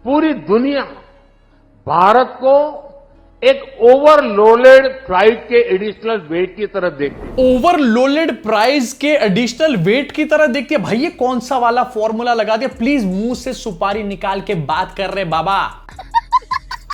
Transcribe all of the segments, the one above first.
पूरी दुनिया भारत को एक ओवरलोडेड फ्लाइट के एडिशनल वेट की तरफ देखती है। ओवरलोडेड प्राइस के एडिशनल वेट की तरह देखती है। भाई ये कौन सा वाला फॉर्मूला लगा दिया? प्लीज मुंह से सुपारी निकाल के बात कर रहे बाबा।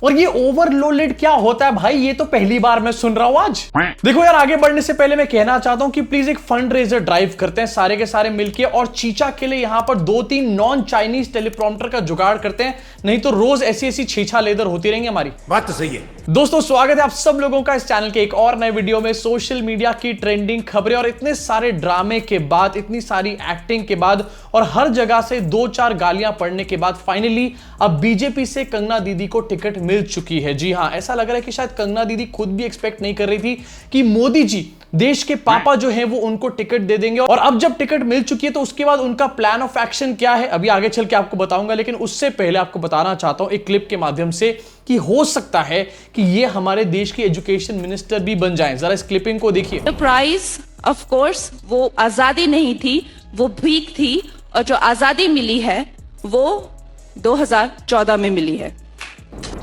और ये ओवरलोडेड क्या होता है भाई? ये तो पहली बार मैं सुन रहा हूं आज। देखो यार, आगे बढ़ने से पहले मैं कहना चाहता हूं कि प्लीज एक फंड रेजर ड्राइव करते हैं सारे के सारे मिलके, और चीचा के लिए यहां पर 2-3 नॉन चाइनीज टेलीप्रॉम्प्टर का जुगाड़ करते हैं, नहीं तो रोज ऐसी छीछा लेदर होती रहेंगी हमारी। बात तो सही है। दोस्तों स्वागत है आप सब लोगों का इस चैनल के एक और नए वीडियो में। सोशल मीडिया की ट्रेंडिंग खबरें और इतने सारे ड्रामे के बाद, इतनी सारी एक्टिंग के बाद और हर जगह से 2-4 गालियां पड़ने के बाद फाइनली अब बीजेपी से कंगना दीदी को टिकट मिल चुकी है। जी हां, ऐसा लग रहा है कि शायद कंगना दीदी खुद भी एक्सपेक्ट नहीं कर रही थी कि मोदी जी देश के पापा जो है वो उनको टिकट दे देंगे। और अब जब टिकट मिल चुकी है तो उसके बाद उनका प्लान ऑफ एक्शन क्या है अभी आगे चल के आपको बताऊंगा, लेकिन उससे पहले आपको बताना चाहता हूं एक क्लिप के माध्यम से कि हो सकता है कि ये हमारे देश की एजुकेशन मिनिस्टर भी बन जाएं। जरा इस क्लिपिंग को देखिए। द प्राइज ऑफ कोर्स वो आजादी नहीं थी, वो भीख थी, और जो आजादी मिली है वो 2014 में मिली है।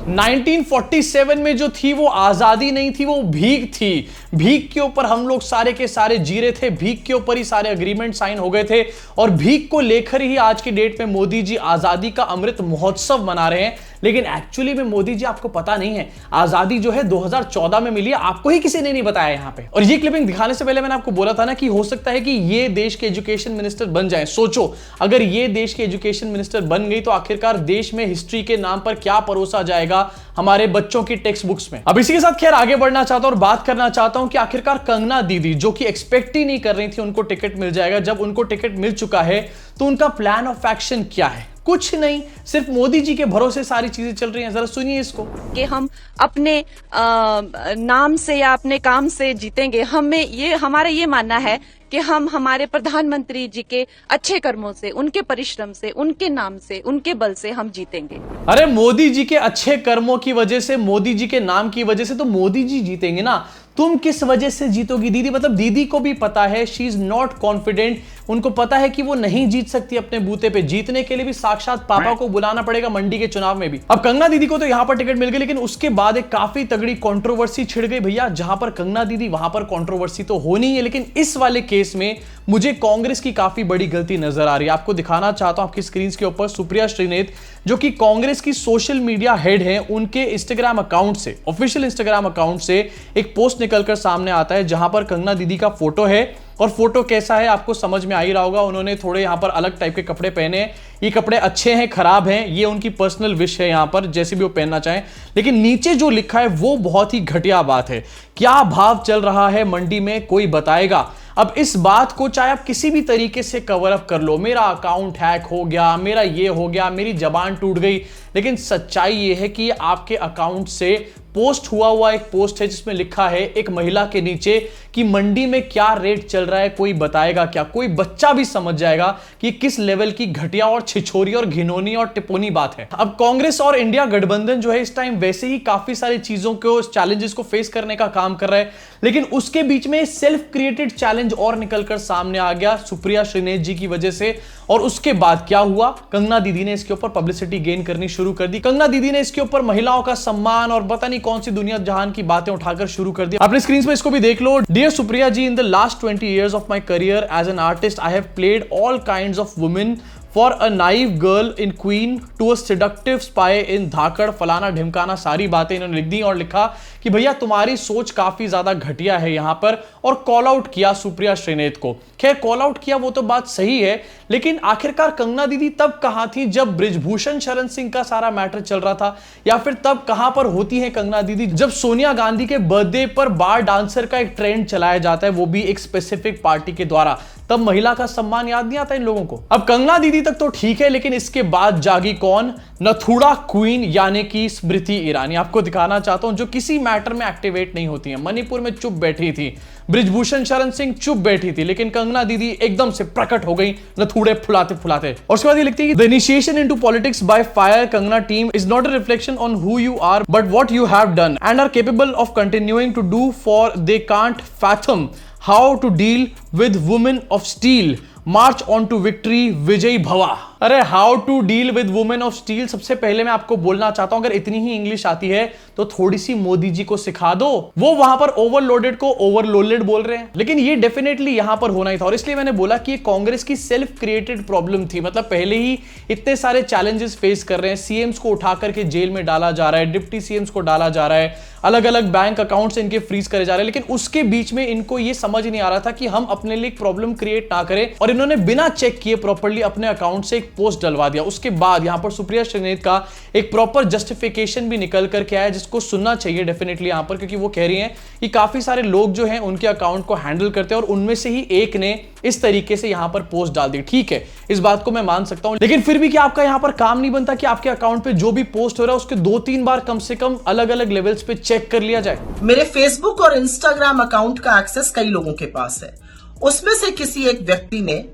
1947 में जो थी वो आजादी नहीं थी, वो भीख थी। भीख के ऊपर हम लोग सारे के सारे जी रहे थे, भीख के ऊपर ही सारे अग्रीमेंट साइन हो गए थे, और भीख को लेकर ही आज की डेट में मोदी जी आजादी का अमृत महोत्सव मना रहे हैं। लेकिन एक्चुअली में मोदी जी, आपको पता नहीं है, आजादी जो है 2014 में मिली है, आपको ही किसी ने नहीं बताया यहां पे। और ये क्लिपिंग दिखाने से पहले मैंने आपको बोला था ना कि हो सकता है कि ये देश के एजुकेशन मिनिस्टर बन जाए। सोचो, अगर ये देश के एजुकेशन मिनिस्टर बन गई तो आखिरकार देश में हिस्ट्री के नाम पर क्या परोसा जाएगा हमारे बच्चों की टेक्स्ट बुक्स में। अब इसी के साथ खैर आगे बढ़ना चाहता हूं और बात करना चाहता हूं कि आखिरकार कंगना दीदी, जो कि एक्सपेक्ट ही नहीं कर रही थी उनको टिकट मिल जाएगा, जब उनको टिकट मिल चुका है तो उनका प्लान ऑफ एक्शन क्या है? कुछ नहीं, सिर्फ मोदी जी के भरोसे सारी चीजें चल रही हैं। जरा सुनिए इसको। कि हम अपने नाम से या अपने काम से जीतेंगे। हमारा ये मानना है कि हम हमारे प्रधानमंत्री जी के अच्छे कर्मों से, उनके परिश्रम से, उनके नाम से, उनके बल से हम जीतेंगे। अरे मोदी जी के अच्छे कर्मों की वजह से, मोदी जी के नाम की वजह से तो मोदी जी जीतेंगे ना। तुम किस वजह से जीतोगी दीदी? मतलब दीदी को भी पता है, शी इज नॉट कॉन्फिडेंट। उनको पता है कि वो नहीं जीत सकती अपने बूते पे। जीतने के लिए भी साक्षात पापा को बुलाना पड़ेगा मंडी के चुनाव में भी। अब कंगना दीदी को तो यहां पर टिकट मिल गई, लेकिन उसके बाद एक काफी तगड़ी कंट्रोवर्सी छिड़ गई भैया। जहां पर कंगना दीदी, वहां पर कंट्रोवर्सी तो होनी है, लेकिन इस वाले केस में मुझे कांग्रेस की काफी बड़ी गलती नजर आ रही है। आपको दिखाना चाहता हूं आपकी स्क्रीन के ऊपर सुप्रिया श्रीनेत, जो कि कांग्रेस की सोशल मीडिया हेड है, उनके इंस्टाग्राम अकाउंट से, ऑफिशियल इंस्टाग्राम अकाउंट से एक पोस्ट निकलकर सामने आता है जहां पर कंगना दीदी का फोटो है। और फोटो कैसा है आपको समझ में आ ही रहा होगा। उन्होंने थोड़े यहां पर अलग टाइप के कपड़े पहने हैं। ये कपड़े अच्छे हैं खराब हैं ये उनकी पर्सनल विश है, यहां पर जैसे भी वो पहनना चाहें। लेकिन नीचे जो लिखा है वो बहुत ही घटिया बात है। क्या भाव चल रहा है मंडी में कोई बताएगा? अब इस बात को चाहे आप किसी भी तरीके से कवर अप कर लो, मेरा अकाउंट हैक हो गया, मेरा ये हो गया, मेरी जबान टूट गई, लेकिन सच्चाई ये है कि आपके अकाउंट से पोस्ट हुआ एक पोस्ट है जिसमें लिखा है एक महिला के नीचे कि मंडी में क्या रेट चल रहा है कोई बताएगा क्या? कोई बच्चा भी समझ जाएगा कि किस लेवल की घटिया और छिछोरी और घिनौनी और टिपोनी बात है। अब कांग्रेस और इंडिया गठबंधन जो है इस टाइम वैसे ही काफी सारी चीजों को, चैलेंजेस को फेस करने का काम कर रहा है, लेकिन उसके बीच में सेल्फ क्रिएटेड चैलेंज और निकलकर सामने आ गया सुप्रिया श्रीनेत जी की वजह से। और उसके बाद क्या हुआ? कंगना दीदी ने इसके ऊपर पब्लिसिटी गेन करनी शुरू कर दी। कंगना दीदी ने इसके ऊपर महिलाओं का सम्मान और पता नहीं कौन सी दुनिया जहान की बातें उठाकर शुरू कर दी। अपने स्क्रीन पे इसको भी देख लो। Dear Supriya ji, in the last 20 years of my career as an artist, I have played all kinds of women, for a naive girl in Queen to a seductive spy in धाकड़, फलाना ढिमकाना सारी बातें इन्होंने लिख दी और लिखा कि भैया तुम्हारी सोच काफी ज्यादा घटिया है यहां पर, और कॉल आउट किया सुप्रिया श्रीनेत को। खैर कॉल आउट किया वो तो बात सही है, लेकिन आखिरकार कंगना दीदी तब कहां थी जब बृजभूषण शरण सिंह का सारा मैटर चल रहा था? या फिर तब कहां पर होती है कंगना दीदी जब सोनिया गांधी के बर्थडे पर बार डांसर का एक ट्रेंड चलाया जाता है, वो भी एक स्पेसिफिक पार्टी के द्वारा? तब महिला का सम्मान याद नहीं आता इन लोगों को। अब कंगना दीदी तक तो ठीक है, लेकिन इसके बाद जागी कौन? नथुड़ा क्वीन यानी कि स्मृति ईरानी। आपको दिखाना चाहता हूं जो किसी मैटर में एक्टिवेट नहीं होती है। मणिपुर में चुप बैठी थी, बृजभूषण शरण सिंह चुप बैठी थी, लेकिन कंगना दीदी एकदम से प्रकट हो गई नथुड़े फुलाते फुलाते। और उसके बाद ये लिखती है the initiation into politics by fire Kangana team is not a reflection on who you are but what you have done and are capable of continuing to do for they can't fathom how to deal with women of steel march on to victory, विजयी भवा। अरे how to deal with women of steel, सबसे पहले मैं आपको बोलना चाहता हूं, अगर इतनी ही इंग्लिश आती है तो थोड़ी सी मोदी जी को सिखा दो। वो वहां पर ओवरलोडेड को ओवरलोडेड बोल रहे हैं, लेकिन ये डेफिनेटली यहां पर होना ही था। और इसलिए मैंने बोला कि ये कांग्रेस की सेल्फ क्रिएटेड प्रॉब्लम थी। मतलब पहले ही इतने सारे चैलेंजेस फेस कर रहे हैं, सीएम्स को उठा करके जेल में डाला जा रहा है, डिप्टी सीएम्स को डाला जा रहा है, अलग अलग बैंक अकाउंट्स इनके फ्रीज करे जा रहे हैं, लेकिन उसके बीच में इनको ये समझ नहीं आ रहा था कि हम अपने लिए एक प्रॉब्लम क्रिएट ना करें। और इन्होंने बिना चेक किए प्रॉपर्ली अपने अकाउंट से एक पोस्ट डलवा दिया। उसके बाद यहां पर सुप्रिया श्रीनेत का एक प्रॉपर जस्टिफिकेशन भी निकल करके आया, जिसको सुनना चाहिए डेफिनेटली यहां पर, क्योंकि वो कह रही हैं कि काफी सारे लोग जो हैं उनके अकाउंट को हैंडल करते हैं और उनमें से ही एक ने इस तरीके से यहां पर पोस्ट डाल दी। ठीक है, इस बात को मैं मान सकता हूं, लेकिन फिर भी क्या आपका यहां पर काम नहीं बनता कि आपके अकाउंट पे जो भी पोस्ट हो रहा है उसके 2-3 बार कम से कम अलग अलग लेवल्स पे चेक कर लिया जाए? मेरे फेसबुक और इंस्टाग्राम अकाउंट का एक्सेस कई लोगों के पास है। उसमें से किसी एक व्यक्ति ने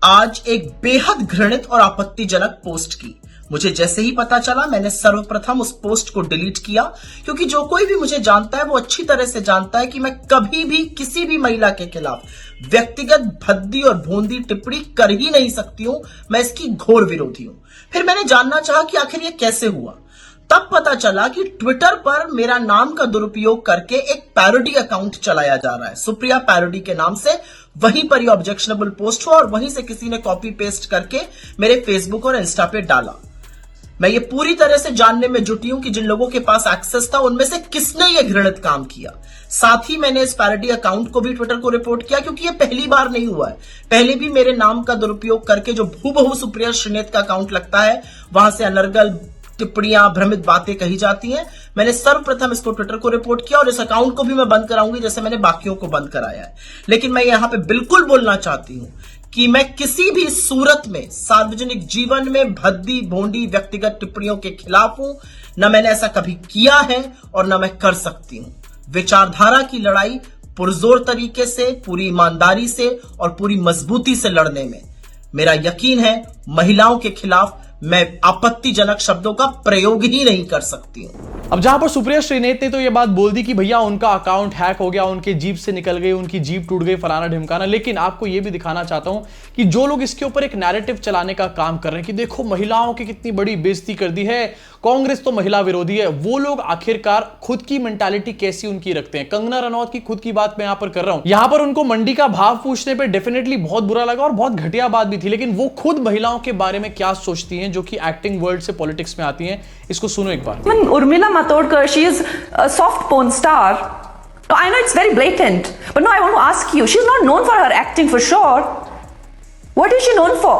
आज एक बेहद घृणित और आपत्तिजनक पोस्ट की। मुझे जैसे ही पता चला, मैंने सर्वप्रथम उस पोस्ट को डिलीट किया, क्योंकि जो कोई भी मुझे जानता है वो अच्छी तरह से जानता है कि मैं कभी भी किसी भी महिला के खिलाफ व्यक्तिगत भद्दी और भोंदी टिप्पणी कर ही नहीं सकती हूं। मैं इसकी घोर विरोधी हूं। फिर मैंने जानना चाहा कि आखिर यह कैसे हुआ। तब पता चला कि ट्विटर पर मेरा नाम का दुरुपयोग करके एक पैरोडी अकाउंट चलाया जा रहा है, सुप्रिया पैरोडी के नाम से। वहीं पर यह ऑब्जेक्शनेबल पोस्ट हुआ और वहीं से किसी ने कॉपी पेस्ट करके मेरे फेसबुक और इंस्टा पे डाला। मैं ये पूरी तरह से जानने में जुटी हूं कि जिन लोगों के पास एक्सेस था उनमें से किसने ये घृणित काम किया। साथ ही मैंने इस पैरोडी अकाउंट को भी ट्विटर को रिपोर्ट किया, क्योंकि ये पहली बार नहीं हुआ है। पहले भी मेरे नाम का दुरुपयोग करके जो भूबहू सुप्रिया श्रीनेत का अकाउंट लगता है, वहां से अनर्गल टिप्पणियां, भ्रमित बातें कही जाती हैं। मैंने सर्वप्रथम इसको ट्विटर को रिपोर्ट किया और इस अकाउंट को भी मैं बंद कराऊंगी, जैसे मैंने बाकियों को बंद कराया है। लेकिन मैं यहां पे बिल्कुल बोलना चाहती हूं कि मैं किसी भी सूरत में सार्वजनिक जीवन में भद्दी भोंडी व्यक्तिगत टिप्पणियों के खिलाफ हूं। न मैंने ऐसा कभी किया है और न मैं कर सकती हूं। विचारधारा की लड़ाई पुरजोर तरीके से, पूरी ईमानदारी से और पूरी मजबूती से लड़ने में मेरा यकीन है महिलाओं के खिलाफ मैं आपत्तिजनक शब्दों का प्रयोग ही नहीं कर सकती हूं। अब जहां पर सुप्रिया श्रीनेत ने तो यह बात बोल दी कि भैया उनका अकाउंट हैक हो गया, उनकी जीप से निकल गई, उनकी जीप टूट गई, फलाना ढिमकाना, लेकिन आपको यह भी दिखाना चाहता हूं कि जो लोग इसके ऊपर एक नैरेटिव चलाने का काम कर रहे हैं कि देखो महिलाओं की कितनी बड़ी बेइज्जती कर दी है, कांग्रेस तो महिला विरोधी है, वो लोग आखिरकार खुद की मेंटालिटी कैसी उनकी रखते हैं। कंगना रनौत की खुद की बात मैं यहां पर कर रहा हूं। यहां पर उनको मंडी का भाव पूछने पर डेफिनेटली बहुत बुरा लगा और बहुत घटिया बात भी थी, लेकिन वो खुद महिलाओं के बारे में क्या सोचती हैं जो कि एक्टिंग वर्ल्ड से पॉलिटिक्स में आती हैं। इसको सुनो एक बार। Urmila Matodkar, she is a soft porn star. I know it's very blatant, but no, I want to ask you, she's not known for her acting for sure. What is she known for?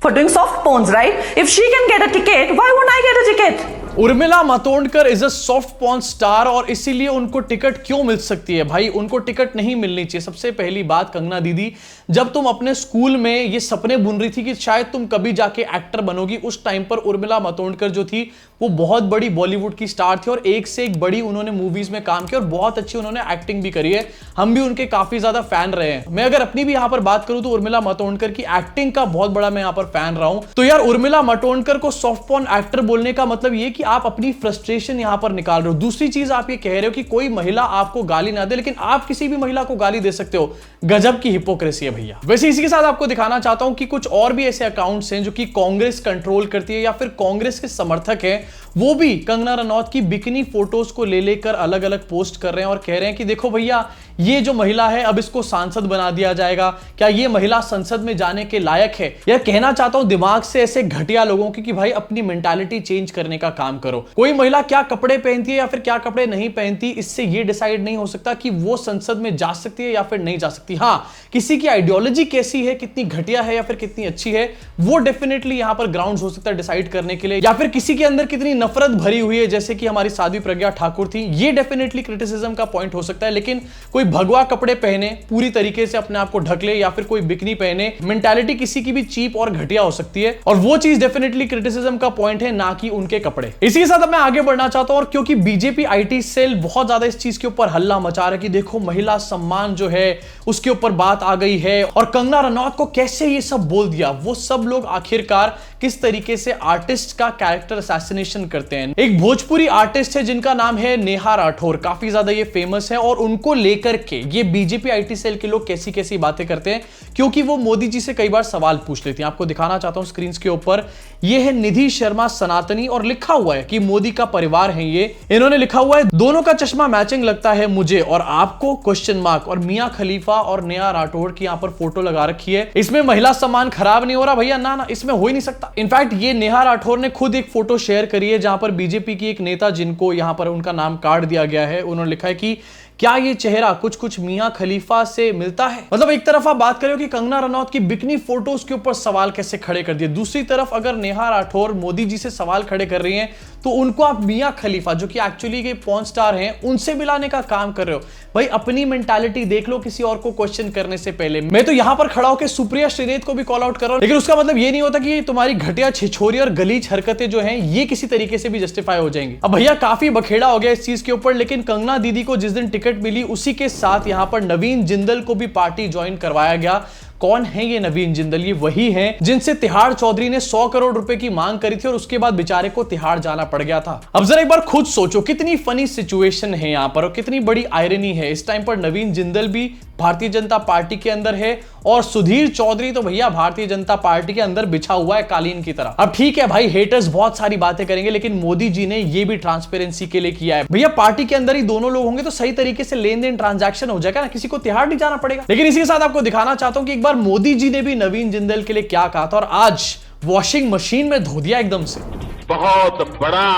For doing soft porns, right? If she can get a ticket, why won't I get a ticket? Urmila Matondkar is a soft porn star और इसीलिए उनको ticket क्यों मिल सकती है? भाई उनको ticket नहीं मिलनी चाहिए। सबसे पहली बात, कंगना दीदी, जब तुम अपने स्कूल में ये सपने बुन रही थी कि शायद तुम कभी जाके एक्टर बनोगी, उस टाइम पर उर्मिला मातोंडकर जो थी वो बहुत बड़ी बॉलीवुड की स्टार थी और एक से एक बड़ी उन्होंने मूवीज में काम किया और बहुत अच्छी उन्होंने एक्टिंग भी करी है। हम भी उनके काफी ज्यादा फैन रहे हैं। मैं अगर अपनी भी यहां पर बात करूं तो उर्मिला मातोंडकर की एक्टिंग का बहुत बड़ा मैं यहां पर फैन रहा हूं। तो यार उर्मिला मातोंडकर को सॉफ्ट पॉर्न एक्टर बोलने का मतलब ये कि आप अपनी फ्रस्ट्रेशन यहां पर निकाल रहे हो। दूसरी चीज आप ये कह रहे हो कि कोई महिला आपको गाली ना दे, लेकिन आप किसी भी महिला को गाली दे सकते हो। गजब की हिपोक्रेसी है भैया। वैसे इसी के साथ आपको दिखाना चाहता हूं कि कुछ और भी ऐसे अकाउंट्स हैं जो कि कांग्रेस कंट्रोल करती है या फिर कांग्रेस के समर्थक हैं, वो भी कंगना रनौत की बिकिनी फोटोज को ले लेकर अलग अलग पोस्ट कर रहे हैं और कह रहे हैं कि देखो भैया ये जो महिला है अब इसको सांसद बना दिया जाएगा, क्या ये महिला संसद में जाने के लायक है? यार कहना चाहता हूं दिमाग से ऐसे घटिया लोगों की कि भाई अपनी मेंटालिटी चेंज करने का काम करो। कोई महिला क्या कपड़े पहनती है या फिर क्या कपड़े नहीं पहनती, इससे ये डिसाइड नहीं हो सकता कि वो संसद में जा सकती है या फिर नहीं जा सकती। हाँ, किसी की आइडियोलॉजी कैसी है, कितनी घटिया है या फिर कितनी अच्छी है, वो डेफिनेटली यहां पर ग्राउंड्स हो सकता है डिसाइड करने के लिए, या फिर किसी के अंदर कितनी नफरत भरी हुई है जैसे कि हमारी साध्वी प्रज्ञा ठाकुर थी, ये डेफिनेटली क्रिटिसिज्म का पॉइंट हो सकता है। लेकिन कोई भगवा कपड़े पहने, पूरी तरीके से अपने आप को ढक ले, या फिर कोई बिकनी पहने, मेंटालिटी किसी की भी चीप और घटिया हो सकती है और वो चीज डेफिनेटली क्रिटिसिज्म का पॉइंट है, ना कि उनके कपड़े। इसी के साथ अब मैं आगे बढ़ना चाहता हूं और क्योंकि बीजेपी आईटी सेल बहुत ज्यादा इस चीज के ऊपर हल्ला मचा रहा है कि देखो महिला सम्मान जो है उसके ऊपर बात आ गई है और कंगना रनौत को कैसे ये सब बोल दिया, वो सब लोग आखिरकार किस तरीके से आर्टिस्ट का कैरेक्टर असैसिनेशन करते हैं। एक भोजपुरी आर्टिस्ट है जिनका नाम है नेहा राठौर, काफी ज्यादा ये फेमस है और उनको लेकर के ये बीजेपी आईटी सेल के लोग कैसी कैसी बातें करते हैं, क्योंकि वो मोदी जी से कई बार सवाल पूछ लेती हैं। आपको दिखाना चाहता हूं स्क्रीन के ऊपर, ये है निधि शर्मा सनातनी और लिखा हुआ है कि मोदी का परिवार है ये। इन्होंने लिखा हुआ है दोनों का चश्मा मैचिंग लगता है मुझे और आपको, क्वेश्चन मार्क, और मियां खलीफा और नेहा राठौर की यहां पर फोटो लगा रखी है। इसमें महिला सम्मान खराब नहीं हो रहा भैया, ना इसमें हो ही नहीं सकता। इनफैक्ट ये नेहा राठौर ने खुद एक फोटो शेयर करी है जहां पर बीजेपी की एक नेता, जिनको यहां पर उनका नाम काट दिया गया है, उन्होंने लिखा है कि क्या ये चेहरा कुछ कुछ मियां खलीफा से मिलता है। मतलब एक तरफ आप बात करें कि कंगना रनौत की बिकनी फोटोज के ऊपर सवाल कैसे खड़े कर दिए, दूसरी तरफ अगर नेहा राठौर मोदी जी से सवाल खड़े कर रही हैं तो उनको आप मियां खलीफा, जो कि एक्चुअली के पॉर्न स्टार हैं, उनसे मिलाने का काम कर रहे हो। भाई अपनी मेंटालिटी देख लो किसी और को क्वेश्चन करने से पहले। मैं तो यहां पर खड़ा होकर सुप्रिया श्रीनेत को भी कॉल आउट कर रहा हूं, लेकिन उसका मतलब ये नहीं होता कि तुम्हारी घटिया, छिछोरी और गलीज हरकतें जो हैं ये किसी तरीके से भी जस्टिफाई हो जाएंगी। अब भैया काफी बखेड़ा हो गया इस चीज के ऊपर, लेकिन कंगना दीदी को जिस दिन टिकट मिली उसी के साथ यहां पर नवीन जिंदल को भी पार्टी ज्वाइन करवाया गया। कौन है ये नवीन जिंदल? ये वही हैं जिनसे तिहाड़ चौधरी ने 100 करोड़ रुपए की मांग करी थी और उसके बाद बेचारे को तिहाड़ जाना पड़ गया था। अब जरा एक बार खुद सोचो कितनी फनी सिचुएशन है यहां पर और कितनी बड़ी आयरनी है। इस टाइम पर नवीन जिंदल भी भारतीय जनता पार्टी के अंदर है और सुधीर चौधरी तो भैया भारतीय जनता पार्टी के अंदर बिछा हुआ है कालीन की तरह। अब ठीक है भाई, हेटर्स बहुत सारी बातें करेंगे, लेकिन मोदी जी ने ये भी ट्रांसपेरेंसी के लिए किया है। भैया पार्टी के अंदर ही दोनों लोग होंगे तो सही तरीके से लेन देन ट्रांजैक्शन हो जाएगा ना, किसी को तिहाड़ नहीं जाना पड़ेगा। लेकिन इसी के साथ आपको दिखाना चाहता हूं कि एक बार मोदी जी ने भी नवीन जिंदल के लिए क्या कहा था और आज वॉशिंग मशीन में धो दिया एकदम से। बहुत बड़ा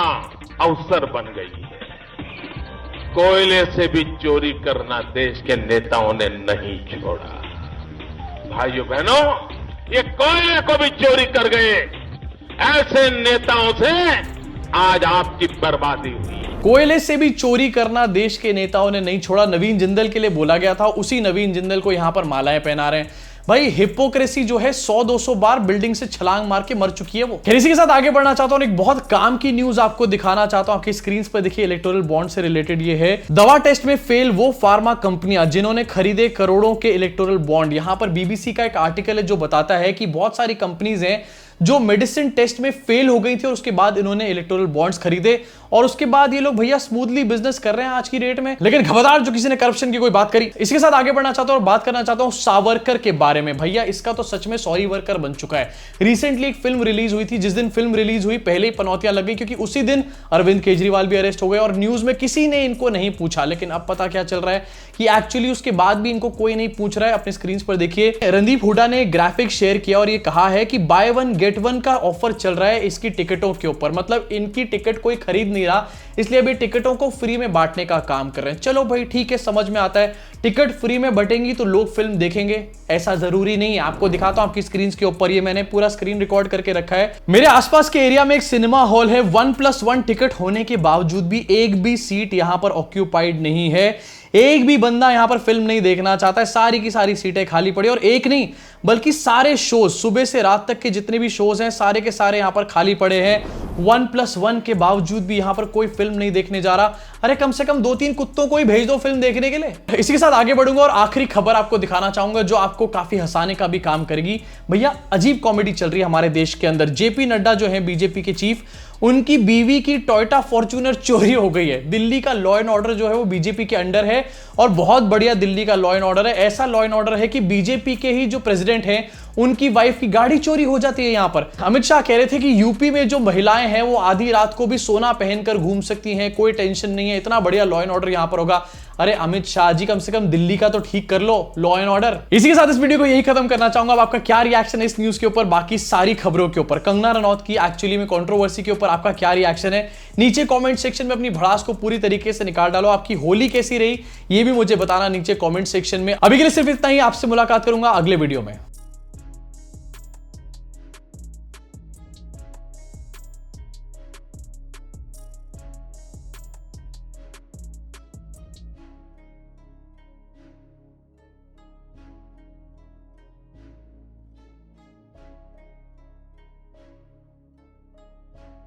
अवसर बन गई है। कोयले से भी चोरी करना देश के नेताओं ने नहीं छोड़ा। भाइयों बहनों, ये कोयले को भी चोरी कर गए। ऐसे नेताओं से आज आपकी बर्बादी हुई। कोयले से भी चोरी करना देश के नेताओं ने नहीं छोड़ा, नवीन जिंदल के लिए बोला गया था। उसी नवीन जिंदल को यहां पर मालाएं पहना रहे हैं। भाई हिपोक्रेसी जो है 100-200 बार बिल्डिंग से छलांग मार के मर चुकी है वो। फिर इसी के साथ आगे बढ़ना चाहता हूं, एक बहुत काम की न्यूज आपको दिखाना चाहता हूं। आपकी स्क्रीन पर देखिए, इलेक्टोरल बॉन्ड से रिलेटेड ये है। दवा टेस्ट में फेल वो फार्मा कंपनियां जिन्होंने खरीदे करोड़ों के इलेक्टोरल बॉन्ड। यहां पर बीबीसी का एक आर्टिकल है जो बताता है कि बहुत सारी कंपनीज हैं जो मेडिसिन टेस्ट में फेल हो गई थी और उसके बाद इन्होंने इलेक्टोरल बॉन्ड्स खरीदे और उसके बाद ये लोग भैया स्मूथली बिजनेस कर रहे हैं आज की डेट में। लेकिन खबरदार जो किसी ने करप्शन की कोई बात करी। इसके साथ आगे बढ़ना चाहता हूं और बात करना चाहता हूं सावरकर के बारे में। भैया इसका तो सच में सॉरी वर्कर बन चुका है। रिसेंटली एक फिल्म रिलीज हुई थी, जिस दिन फिल्म रिलीज हुई पहले ही पनौतियां लग गई, क्योंकि उसी दिन अरविंद केजरीवाल भी अरेस्ट हो गए और न्यूज में किसी ने इनको नहीं पूछा। लेकिन अब पता क्या चल रहा है कि एक्चुअली उसके बाद भी इनको कोई नहीं पूछ रहा है। अपने स्क्रीन पर देखिए, रणदीप हुड्डा ने ग्राफिक शेयर किया और ये कहा है कि बाय वन गेट वन का ऑफर चल रहा है इसकी टिकटों के ऊपर। मतलब इनकी टिकट कोई खरीद नहीं रहा, इसलिए अभी टिकटों को फ्री में बांटने का काम कर रहे हैं। चलो भाई ठीक है, समझ में आता है। टिकट फ्री में बटेंगी तो लोग फिल्म देखेंगे, ऐसा जरूरी नहीं है। आपको दिखाता हूं आपकी स्क्रीन के ऊपर, ये मैंने पूरा स्क्रीन रिकॉर्ड करके रखा है। मेरे आसपास के एरिया में एक सिनेमा हॉल है, 1+1 टिकट होने के बावजूद भी एक भी सीट यहां पर ऑक्यूपाइड नहीं है। एक भी बंदा यहां पर फिल्म नहीं देखना चाहता है, सारी की सारी सीटें खाली पड़ी। और एक नहीं बल्कि सारे शोज, सुबह से रात तक के जितने भी शोज हैं सारे के सारे यहां पर खाली पड़े हैं। 1+1 के बावजूद भी यहां पर कोई फिल्म नहीं देखने जा रहा। अरे कम से कम 2-3 कुत्तों को ही भेज दो फिल्म देखने के लिए। इसी के साथ आगे बढ़ूंगा और आखिरी खबर आपको दिखाना चाहूंगा जो आपको काफी हंसाने का भी काम करेगी। भैया अजीब कॉमेडी चल रही है हमारे देश के अंदर। जेपी नड्डा जो है बीजेपी के चीफ, उनकी बीवी की टोयोटा फॉर्च्यूनर चोरी हो गई है। दिल्ली का लॉ एंड ऑर्डर जो है वो बीजेपी के अंडर है और बहुत बढ़िया दिल्ली का लॉ एंड ऑर्डर है। ऐसा लॉ एंड ऑर्डर है कि बीजेपी के ही जो प्रेसिडेंट हैं उनकी वाइफ की गाड़ी चोरी हो जाती है। यहां पर अमित शाह कह रहे थे कि यूपी में जो महिलाएं हैं वो आधी रात को भी सोना पहनकर घूम सकती हैं, कोई टेंशन नहीं है, इतना बढ़िया लॉ एंड ऑर्डर यहां पर होगा। अरे अमित शाह जी, कम से कम दिल्ली का तो ठीक कर लो लॉ एंड ऑर्डर। इसी के साथ इस वीडियो को यही खत्म करना चाहूंगा। अब आपका क्या रिएक्शन है इस न्यूज के ऊपर, बाकी सारी खबरों के ऊपर, कंगना रनौत की एक्चुअली में कंट्रोवर्सी के ऊपर आपका क्या रिएक्शन है, नीचे कमेंट सेक्शन में अपनी भड़ास को पूरी तरीके से निकाल डालो। आपकी होली कैसी रही ये भी मुझे बताना नीचे कमेंट सेक्शन में। अभी के लिए सिर्फ इतना ही, आपसे मुलाकात करूंगा अगले वीडियो में।